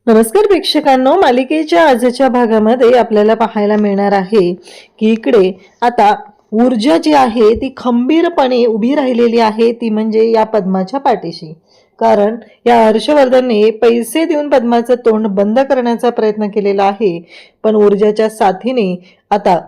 नमस्कार प्रेक्षकांनो, मालिकेच्या आजच्या भागामध्ये आपल्याला पाहायला मिळणार आहे की इकडे आता ऊर्जा जी आहे ती खंबीरपणे उभी राहिलेली आहे, ती म्हणजे या पद्माच्या पाठीशी. कारण या हर्षवर्धनने पैसे देऊन पद्माचं तोंड बंद करण्याचा प्रयत्न केलेला आहे, पण ऊर्जाच्या साथीने आता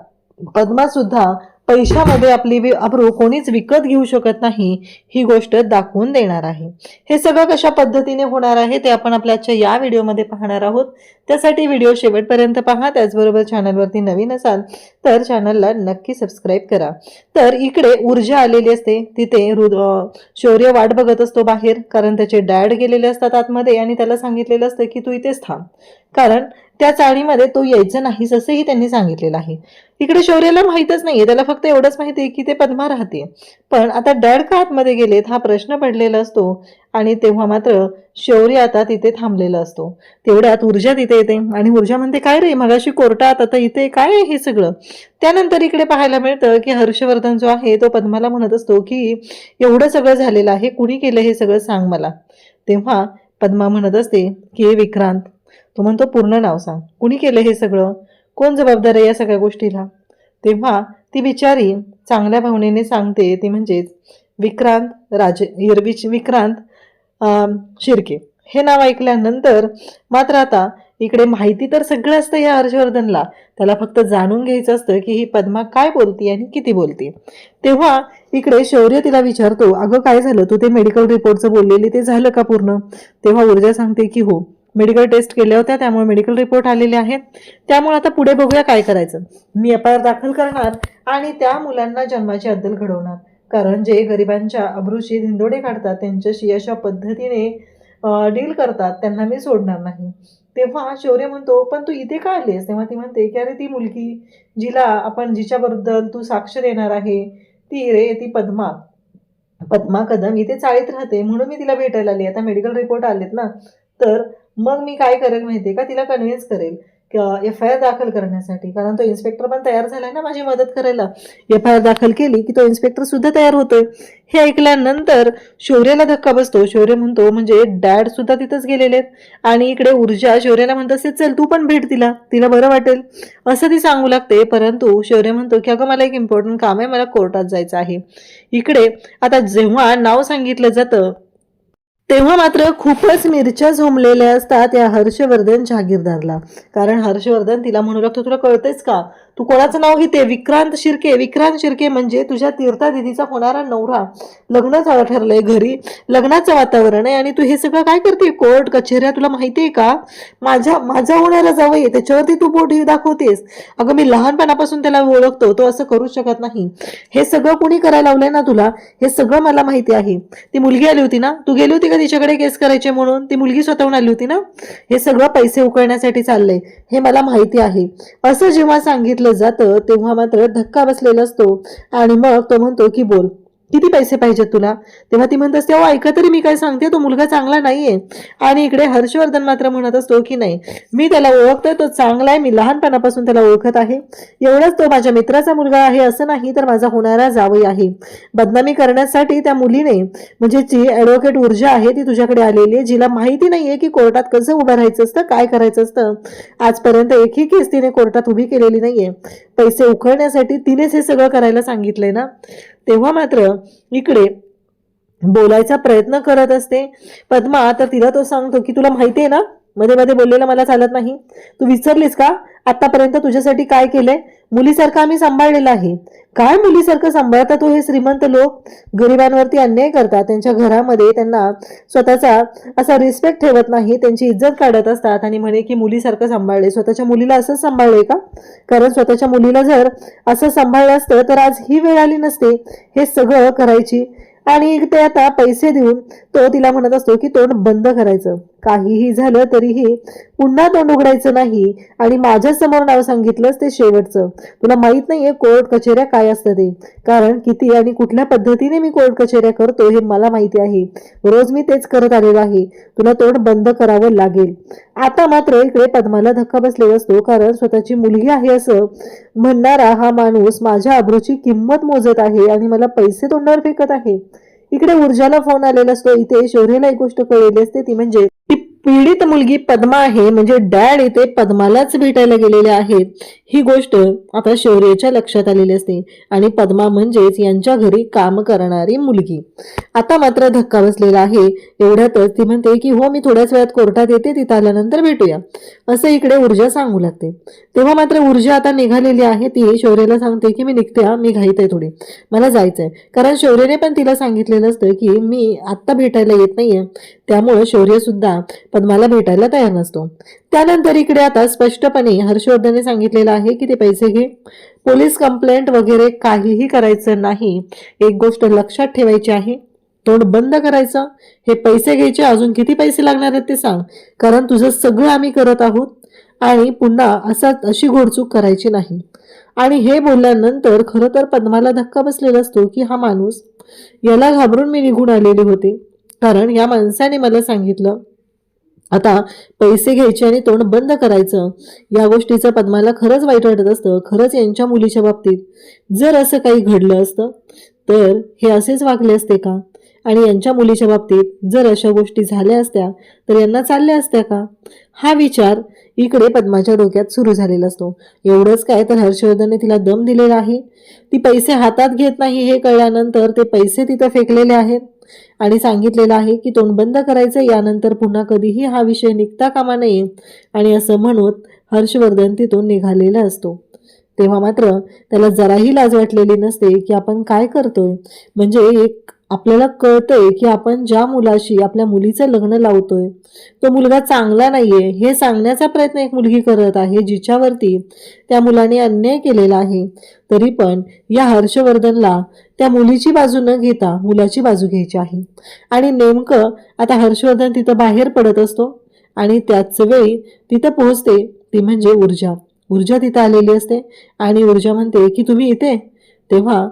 पद्मा सुद्धा पैशामध्ये आपली अब्रू कोणीच विकत घेऊ शकत नाही ही गोष्ट दाखवून देणार आहे. हे सगळं कशा पद्धतीने होणार आहे ते आपण आपल्याच्या या व्हिडिओमध्ये पाहणार आहोत. त्यासाठी व्हिडिओ शेवटपर्यंत पहा. त्याचबरोबर चॅनलवरती नवीन असाल तर चॅनलला नक्की सबस्क्राईब करा. तर इकडे ऊर्जा आलेली असते, तिथे शौर्य वाट बघत असतो बाहेर, कारण त्याचे डॅड गेलेले असतात आतमध्ये आणि त्याला सांगितलेलं असतं की तू इथेच थांब, कारण त्या चाळीमध्ये तो यायचं नाहीस असंही त्यांनी सांगितलेलं आहे. इकडे शौर्याला माहीतच नाहीये, त्याला फक्त एवढंच माहिती आहे की ते पद्मा राहते. पण आता डॅड का आतमध्ये गेलेत हा प्रश्न पडलेला असतो आणि तेव्हा मात्र शौर्य आता तिथे थांबलेला असतो. तेवढ्यात ऊर्जा तिथे येते आणि ऊर्जा म्हणते, काय रे मगाशी कोर्टात, आता इथे काय आहे हे सगळं. त्यानंतर इकडे पाहायला मिळतं की हर्षवर्धन जो आहे तो पद्माला म्हणत असतो की एवढं सगळं झालेलं आहे, कुणी केलं हे सगळं सांग मला. तेव्हा पद्मा म्हणत असते की विक्रांत. तो म्हणतो पूर्ण नाव सांग, कुणी केलं हे सगळं, कोण जबाबदार आहे या सगळ्या गोष्टीला. तेव्हा ती बिचारी चांगल्या भावनेने सांगते, ती म्हणजेच विक्रांत शिर्के हे नाव ऐकल्यानंतर मात्र आता इकडे माहिती तर सगळं असतं या हर्षवर्धनला, त्याला फक्त जाणून घ्यायचं असतं की ही पद्मा काय बोलते आणि किती बोलते. तेव्हा इकडे शौर्य तिला विचारतो, अगं काय झालं, तू ते मेडिकल रिपोर्टचं बोललेली ते झालं का पूर्ण. तेव्हा ऊर्जा सांगते की हो, मेडिकल टेस्ट केल्या होत्या, त्यामुळे मेडिकल रिपोर्ट आलेले आहेत, त्यामुळे आता पुढे बघूया काय करायचं. मी एफआयआर दाखल करणार आणि त्या मुलांना जन्माची अद्दल घडवणार, कारण जे गरिबांच्या अब्रूशी धिंदोडे काढतात, त्यांच्याशी अशा पद्धतीने डील करतात, त्यांना मी सोडणार नाही. तेव्हा शौर्य म्हणतो, पण तू इथे का आलीस. तेव्हा ती म्हणते की अरे ती मुलगी जिच्याबद्दल तू साक्ष देणार आहे ती रे, ती पद्मा कदम इथे चाळीत राहते, म्हणून मी तिला भेटायला आली. आता मेडिकल रिपोर्ट आलेत ना, तर मग मी काय करेल माहितीये का, तिला कन्व्हिन्स करेल एफआयआर दाखल करण्यासाठी, कारण तो इन्स्पेक्टर पण तयार झालाय ना माझी मदत करायला. एफआयआर दाखल केली की तो इन्स्पेक्टर सुद्धा तयार होतोय. हे ऐकल्यानंतर शौर्याला धक्का बसतो. शौर्य म्हणतो, म्हणजे डॅड सुद्धा तिथंच गेलेले आणि इकडे ऊर्जा शौर्याला म्हणत असते, चल तू पण भेट तिला, तिला बरं वाटेल असं ती सांगू लागते. परंतु शौर्य म्हणतो की अगं मला एक इम्पॉर्टंट काम आहे, मला कोर्टात जायचं आहे. इकडे आता जेव्हा नाव सांगितलं जातं तेव्हा मात्र खूपच मिरच्या झोंबलेल्या असतात या हर्षवर्धन जहागीरदारला. कारण हर्षवर्धन तिला म्हणू लागतो, तुला कळतेच का, तू कोणाचं नाव घेते, विक्रांत शिर्के. विक्रांत शिर्के म्हणजे तुझ्या तीर्था दिदीचा होणारा नवरा. लग्न ठरलंय, घरी लग्नाचं वातावरण आहे आणि तू हे सगळं काय करते, कोर्ट कचेऱ्या, तुला माहितीये का माझा होणारा जावई त्याच्यावरती तू बोट दाखवतेस. अगं मी लहानपणापासून त्याला ओळखतो, तो असं करू शकत नाही. हे सगळं कोणी करायला लावलंय ना तुला, हे सगळं मला माहिती आहे. ती मुलगी आली होती ना, तू गेली होती का तिच्याकडे केस करायचे म्हणून, ती मुलगी स्वतःहून आली होती ना. हे सगळं पैसे उकळण्यासाठी चाललंय, हे मला माहिती आहे. असं जेव्हा सांगितलं जातं तेव्हा मात्र धक्का बसलेला असतो आणि मग तो म्हणतो की बोल, किती पैसे पाहिजेत तुला. तेव्हा ती म्हणत असते, ऐका तरी मी काय सांगते, तो मुलगा चांगला नाहीये. आणि इकडे हर्षवर्धन मात्र म्हणत असतो की नाही, मी त्याला ओळखतोय, तो चांगला आहे, मी लहानपणापासून त्याला ओळखत आहे. एवढंच, तो माझ्या मित्राचा मुलगा आहे असं नाही, तर माझा होणारा जावई आहे. बदनामी करण्यासाठी त्या मुलीने, म्हणजे जी ऍडव्होकेट ऊर्जा आहे ती तुझ्याकडे आलेली आहे, जिला माहिती नाहीये की कोर्टात कसं उभं राहायचं असतं, काय करायचं असतं. आजपर्यंत एकही केस तिने कोर्टात उभी केलेली नाहीये. पैसे उकळण्यासाठी तिनेच हे सगळं करायला सांगितलंय ना. तेव्हा मात्र इकडे बोलायचा प्रयत्न करत असते पद्मा. तर तिला तो सांगतो की तुला माहितीये ना, मध्ये मध्ये बोललेलं मला चालत नाही. तू विसरलीस का आतापर्यंत तुझ्यासाठी काय केलंय. मुलीसारखं आम्ही सांभाळलेलं आहे. काय मुलीसारखं सांभाळतात, तो हे श्रीमंत लोक गरिबांवरती अन्याय करतात, त्यांच्या घरामध्ये त्यांना स्वतःचा असा रिस्पेक्ट ठेवत नाही, त्यांची इज्जत काढत असतात आणि म्हणे की मुलीसारखं सांभाळले. स्वतःच्या मुलीला असं सांभाळले का, कारण स्वतःच्या मुलीला जर असं सांभाळलं असतं तर आज ही वेळ आली नसते हे सगळं करायची. आणि ते आता पैसे देऊन तो तिला म्हणत असतो की तोंड बंद करायचं, काहीही झालं तरीही पुन्हा तोंड उघडायचं नाही. आणि माझ्या समोर नाव सांगितलंस ते शेवटचं. तुला माहित नाहीये कोर्ट कचेऱ्या काय असतं ते, कारण किती आणि कुठल्या पद्धतीने मी कोर्ट कचेऱ्या करतो हे मला माहिती आहे. रोज मी तेच करत आलेलो आहे. तुला तोंड बंद करावं लागेल. आता मात्र इकडे पद्माला धक्का बसलेला असतो, कारण स्वतःची मुलगी आहे असं म्हणणारा हा माणूस माझ्या अब्रूची किंमत मोजत आहे आणि मला पैसे तोंडावर फेकत आहे. इकडे ऊर्जाला फोन आलेला असतो. इथे शौर्याला एक गोष्ट कळलेली असते, ती म्हणजे पीडित मुलगी पद्मा आहे, म्हणजे डॅड इथे पद्मालाच भेटायला गेलेले आहेत ही गोष्ट आता शौर्यच्या लक्षात आलेली असते. आणि पद्मा म्हणजेच यांच्या घरी काम करणारी मुलगी. आता मात्र धक्का बसलेला आहे. एवढ्यातच ती म्हणते की हो, मी थोड्याच वेळात कोर्टात येते, तिथं आल्यानंतर भेटूया, असं इकडे ऊर्जा सांगू लागते. तेव्हा मात्र ऊर्जा आता निघालेली आहे. ती शौर्यला सांगते की मी निघते, मी घाईत आहे थोडी, मला जायचंय. कारण शौर्यने पण तिला सांगितलेलं असतं की मी आत्ता भेटायला येत नाहीये. त्यामुळे शौर्य सुद्धा पद्माला भेटायला तयार नसतो. त्यानंतर इकडे आता स्पष्टपणे हर्षवर्धनने सांगितलेलं आहे की ते पैसे घे, पोलीस कंप्लेंट वगैरे काहीही करायचं नाही. एक गोष्ट लक्षात ठेवायची आहे, तोंड बंद करायचं, हे पैसे घ्यायचे, अजून किती पैसे लागणार आहेत ते सांग, कारण तुझं सगळं आम्ही करत आहोत आणि पुन्हा अशी घोडचूक करायची नाही. आणि हे बोलल्यानंतर खरं तर पद्माला धक्का बसलेला असतो की हा माणूस, याला घाबरून मी निघून आलेले होते, कारण या माणसाने मला सांगितलं आता पैसे घ्यायचे आणि तोंड बंद करायचं. या गोष्टीचं पद्माला खरंच वाईट वाटत असतं. खरंच यांच्या मुलीच्या बाबतीत जर असं काही घडलं असतं तर हे असेच वागले असते का? आणि यांच्या मुलीच्या बाबतीत जर अशा गोष्टी झाल्या असत्या तर यांना चालल्या असत्या का? हा विचार इकडे पद्माच्या डोक्यात सुरू झालेला असतो. एवढंच काय तर हर्षवर्धनने तिला दम दिलेला आहे. ती पैसे हातात घेत नाही हे कळल्यानंतर ते पैसे तिथं फेकलेले आहेत आणि सांगितलेलं आहे की तोंड बंद करायचं, यानंतर पुन्हा कधीही हा विषय निघता कामा नये. आणि असं म्हणत हर्षवर्धन तिथून निघालेला असतो. तेव्हा मात्र त्याला जराही लाज वाटलेली नसते की आपण काय करतोय. म्हणजे एक आपल्याला कळतंय की आपण ज्या मुलाशी आपल्या मुलीचं लग्न लावतोय तो मुलगा चांगला नाहीये हे सांगण्याचा प्रयत्न एक मुलगी करत आहे, जिच्यावरती त्या मुलाने अन्याय केलेला आहे. तरी पण या हर्षवर्धनला त्या मुलीची बाजू न घेता मुलाची बाजू घ्यायची आहे. आणि नेमकं आता हर्षवर्धन तिथं बाहेर पडत असतो आणि त्याच वेळी तिथं पोहोचते ती म्हणजे ऊर्जा. ऊर्जा तिथं आलेली असते आणि ऊर्जा म्हणते की तुम्ही इथे. तेव्हा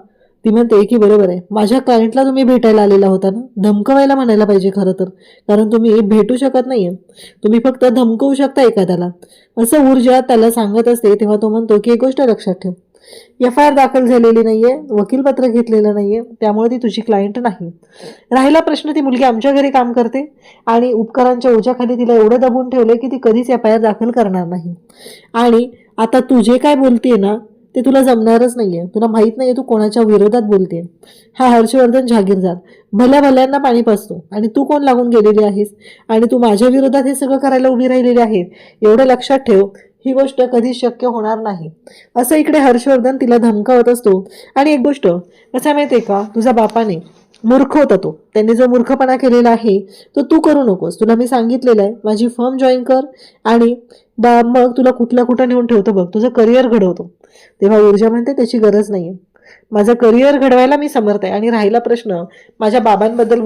ती म्हणते की बरोबर आहे, माझ्या क्लायंटला तुम्ही भेटायला आलेला होता ना, धमकवायला म्हणायला पाहिजे खरं तर, कारण तुम्ही भेटू शकत नाहीये, तुम्ही फक्त धमकवू शकता एखाद्याला, असं ऊर्जा त्याला सांगत असते. तेव्हा तो म्हणतो की एक गोष्ट लक्षात ठेव, FIR दाखल झालेली नाहीये, वकीलपत्र घेतलेलं नाहीये, त्यामुळे ती तुझी क्लायंट नाही. राहिला प्रश्न, ती मुलगी आमच्या घरी काम करते आणि उपकरांच्या ओझ्याखाली तिला एवढं दबून ठेवलंय की ती कधीच FIR दाखल करणार नाही. आणि आता तू जे काय बोलतेय ना ते तुला जमणारच नाहीये. तुला माहित नाहीये तू कोणाच्या विरोधात बोलते. हा हर्षवर्धन जहागीरदार भल्या भल्यांना पाणी पाजतो आणि तू कोण लागून गेलेली आहेस आणि तू माझ्या विरोधात हे सगळं करायला उभी राहिलेली आहे. एवढं लक्षात ठेव, ही गोष्ट कधी शक्य होणार नाही, असं इकडे हर्षवर्धन तिला धमकावत असतो. आणि एक गोष्ट कसं माहितीये का, तुझ्या बापाने मूर्ख होता तो, त्यांनी जो मूर्खपणा केलेला आहे तो तू करू नकोस. तुला मी सांगितलेलं आहे माझी फर्म जॉईन कर आणि मग तुला कुठल्या कुठं नेऊन ठेवतो बघ, तुझं करिअर घडवतो. तेव्हा ऊर्जा म्हणते त्याची गरज नाहीये, माझं करिअर घडवायला मी समर्थ आहे. आणि राहिला प्रश्न माझ्या बाबांबद्दल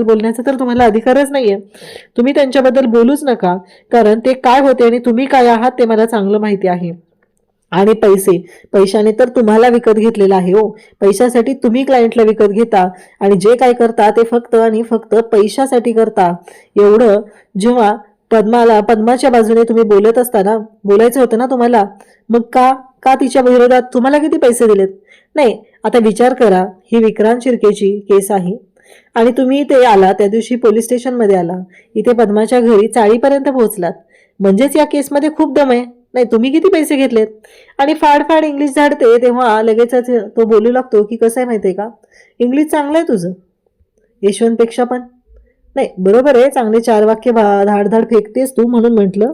बोलण्याचा तर तुम्हाला अधिकारच नाहीये. तुम्ही त्यांच्याबद्दल बोलूच नका, कारण ते काय होते आणि तुम्ही काय आहात ते मला चांगलं माहिती आहे. आणि पैशाने तर तुम्हाला विकत घेतलेला आहे हो. पैशासाठी तुम्ही क्लायंटला विकत घेता आणि जे काय करता ते फक्त आणि फक्त पैशासाठी करता. एवढं जेव्हा पद्माच्या बाजूने तुम्ही बोलत असताना बोलायचं होतं ना तुम्हाला, मग का का तिच्या विरोधात तुम्हाला किती पैसे दिलेत? नाही, आता विचार करा, ही विक्रांत शिर्केची केस आहे आणि तुम्ही इथे आला, त्या दिवशी पोलीस स्टेशनमध्ये आला, इथे पद्माच्या घरी चाळीपर्यंत पोहोचलात, म्हणजेच या केसमध्ये खूप दम आहे. नाही, तुम्ही किती पैसे घेतलेत? आणि फाड इंग्लिश झाडते तेव्हा लगेचच तो बोलू लागतो की कसं आहे माहितीये का, इंग्लिश चांगलं आहे तुझं, यशवंतपेक्षा पण. नाही, बरोबर आहे, चांगले 4 वाक्य धाड फेकतेस तू म्हणून म्हटलं,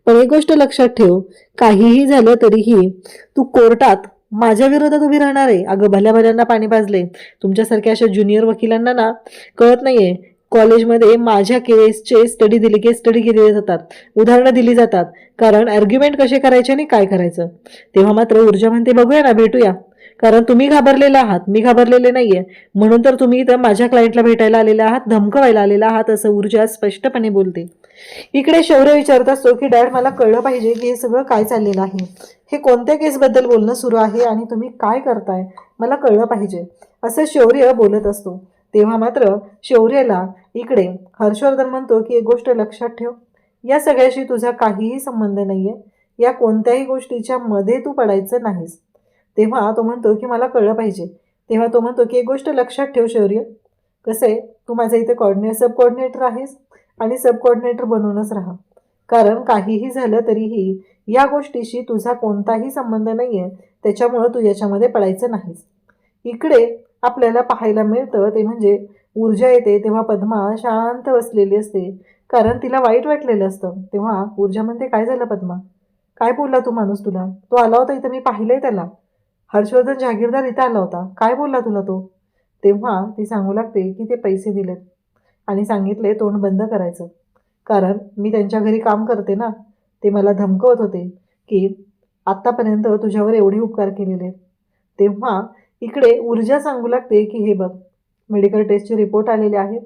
पण एक गोष्ट लक्षात ठेव, काहीही झालं तरीही तू कोर्टात माझ्या विरोधात उभी राहणार आहे. अगं भल्या भल्यांना पाणी पाजले, तुमच्यासारख्या अशा ज्युनियर वकिलांना ना कळत नाहीये, कॉलेजमध्ये माझ्या केस स्टडी केले जातात, उदाहरणं दिली जातात, कारण आर्ग्युमेंट कसे करायचे आणि काय करायचं. तेव्हा मात्र ऊर्जा म्हणते बघूया ना, भेटूया, कारण तुम्ही घाबरलेला आहात, मी घाबरलेले नाहीये, म्हणून तर तुम्ही इथं माझ्या क्लायंटला भेटायला आलेला आहात, धमकवायला आलेला आहात, असं ऊर्जा स्पष्टपणे बोलते. इकडे शौर्य विचारत असतो की डॅड, मला कळलं पाहिजे की हे सगळं काय चाललेलं आहे, हे कोणत्या केसबद्दल बोलणं सुरू आहे आणि तुम्ही काय करताय, मला कळलं पाहिजे, असं शौर्य बोलत असतो. तेव्हा मात्र शौर्याला इकडे हर्षवर्धन म्हणतो की एक गोष्ट लक्षात ठेव, या सगळ्याशी तुझा काहीही संबंध नाहीये, या कोणत्याही गोष्टीच्या मध्ये तू पडायचं नाहीस. तेव्हा तो म्हणतो की मला कळलं पाहिजे. तेव्हा तो म्हणतो की एक गोष्ट लक्षात ठेव शौर्य, कसं आहे, तू माझा इथे सब कोऑर्डिनेटर आहेस आणि सब कोऑर्डिनेटर बनूनच राहा. कारण काहीही झालं तरीही या गोष्टीशी तुझा कोणताही संबंध नाही आहे, त्याच्यामुळं तू याच्यामध्ये पडायचं नाहीस. इकडे आपल्याला पाहायला मिळतं ते म्हणजे ऊर्जा येते तेव्हा पद्मा शांत बसलेली असते, कारण तिला वाईट वाटलेलं असतं. तेव्हा ऊर्जा म्हणते, काय झालं पद्मा? काय बोलला तू माणूस? तुला तो आला होता इथं, मी पाहिलंय त्याला. हर्षवर्धन जहागीरदार इथं आला होता, काय बोलला तुला तो? तेव्हा ती सांगू लागते की ते पैसे दिलेत आणि सांगितले तोंड बंद करायचं, कारण मी त्यांच्या घरी काम करते ना. ते मला धमकवत होते की आत्तापर्यंत तुझ्यावर एवढे उपकार केलेले आहेत. तेव्हा इकडे ऊर्जा सांगू लागते की हे बघ, मेडिकल टेस्टचे रिपोर्ट आलेले आहेत.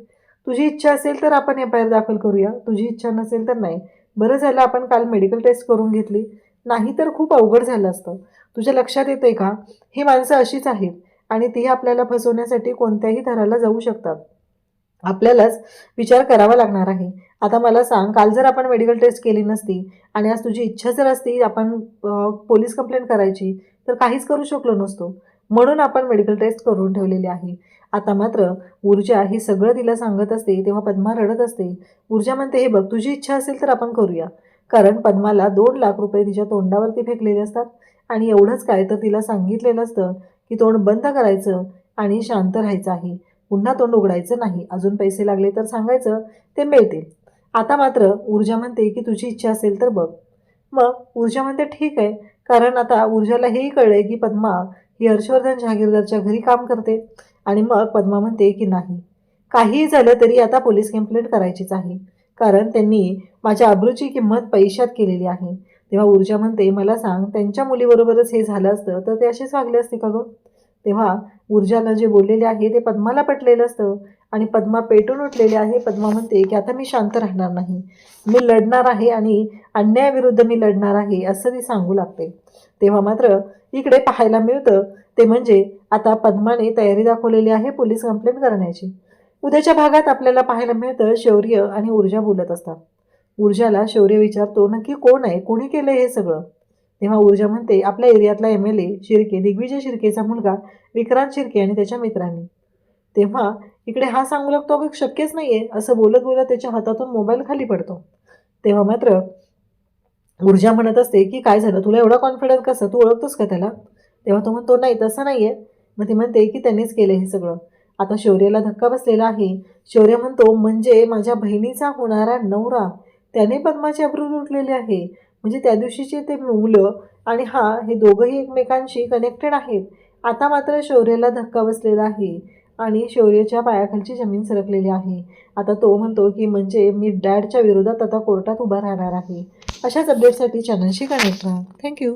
तुझी इच्छा असेल तर आपण FIR दाखल करूया, तुझी इच्छा नसेल तर नाही. बरं झालं आपण काल मेडिकल टेस्ट करून घेतली, नाही तर खूप अवघड झालं असतं. तुझ्या लक्षात येतंय का? ही माणसं अशीच आहेत आणि ती आपल्याला फसवण्यासाठी कोणत्याही थराला जाऊ शकतात. आपल्यालाच विचार करावा लागणार आहे. आता मला सांग, काल जर आपण मेडिकल टेस्ट केली नसती आणि आज तुझी इच्छा जर असती आपण पोलीस कंप्लेंट करायची, तर काहीच करू शकलो नसतो. म्हणून आपण मेडिकल टेस्ट करून ठेवलेली आहे. आता मात्र ऊर्जा ही सगळं तिला सांगत असते तेव्हा पद्मा रडत असते. ऊर्जा म्हणते, हे बघ, तुझी इच्छा असेल तर आपण करूया. कारण पद्माला 2 लाख रुपये तिच्या तोंडावरती फेकलेले असतात आणि एवढंच काय तर तिला सांगितलेलं असतं की तोंड बंद करायचं आणि शांत राहायचं आहे. पुन्हा तोंड उघडायचं नाही. अजून पैसे लागले तर सांगायचं, ते मिळतील. आता मात्र ऊर्जा म्हणते की तुझी इच्छा असेल तर बघ. मग ऊर्जा म्हणते ठीक आहे, कारण आता ऊर्जाला हेही कळलंय की पद्मा ही हर्षवर्धन जहागीरदारच्या घरी काम करते. आणि मग पद्मा म्हणते की नाही, काहीही झालं तरी आता पोलीस कंप्लेंट करायचीच आहे, कारण त्यांनी माझ्या अब्रूची किंमत पैशात केलेली आहे. तेव्हा ऊर्जा म्हणते, मला सांग, त्यांच्या मुलीबरोबरच हे झालं असतं तर ते असेच वागले असते का गं? तेव्हा ऊर्जाला जे बोललेले आहे ते पद्माला पटलेलं असतं आणि पद्मा पेटून उठलेली आहे. पद्मा म्हणते की आता मी शांत राहणार नाही, मी लढणार आहे आणि अन्यायाविरुद्ध मी लढणार आहे, असं ती सांगू लागते. तेव्हा मात्र इकडे पाहायला मिळतं ते म्हणजे आता पद्माने तयारी दाखवलेली आहे पोलीस कंप्लेंट करण्याची. उद्याच्या भागात आपल्याला पाहायला मिळतं शौर्य आणि ऊर्जा बोलत असतात. ऊर्जाला शौर्य विचारतो, नक्की कोण आहे, कोणी केलं हे सगळं? तेव्हा ऊर्जा म्हणते, आपल्या एरियातला MLA शिर्के, दिग्विजय शिर्केचा मुलगा विक्रांत शिर्के आणि त्याच्या मित्रांनी. तेव्हा इकडे हा सांगू लागतो, अगं शक्यच नाहीये. असं बोलत बोलत त्याच्या हातातून मोबाईल खाली पडतो. तेव्हा मात्र ऊर्जा म्हणत असते की काय झालं, तुला एवढा कॉन्फिडन्स कसं, तू ओळखतोस का त्याला? तेव्हा तो म्हणतो, नाही तसं नाहीये. मग ती म्हणते की त्यांनीच केलं हे सगळं. आता शौर्याला धक्का बसलेला आहे. शौर्य म्हणतो, म्हणजे माझ्या बहिणीचा होणारा नवरा, त्याने पद्माची अब्रू लुटलेली आहे. म्हणजे त्या दिवशीचे ते मुलं आणि हे दोघंही एकमेकांशी कनेक्टेड आहेत. आता मात्र शौर्याला धक्का बसलेला आहे आणि शौर्याच्या पायाखालची जमीन सरकलेली आहे. आता तो म्हणतो की म्हणजे मी डॅडच्या विरोधात आता कोर्टात उभा राहणार आहे. अशाच अपडेटसाठी चॅनलशी कनेक्ट राहा. थँक्यू.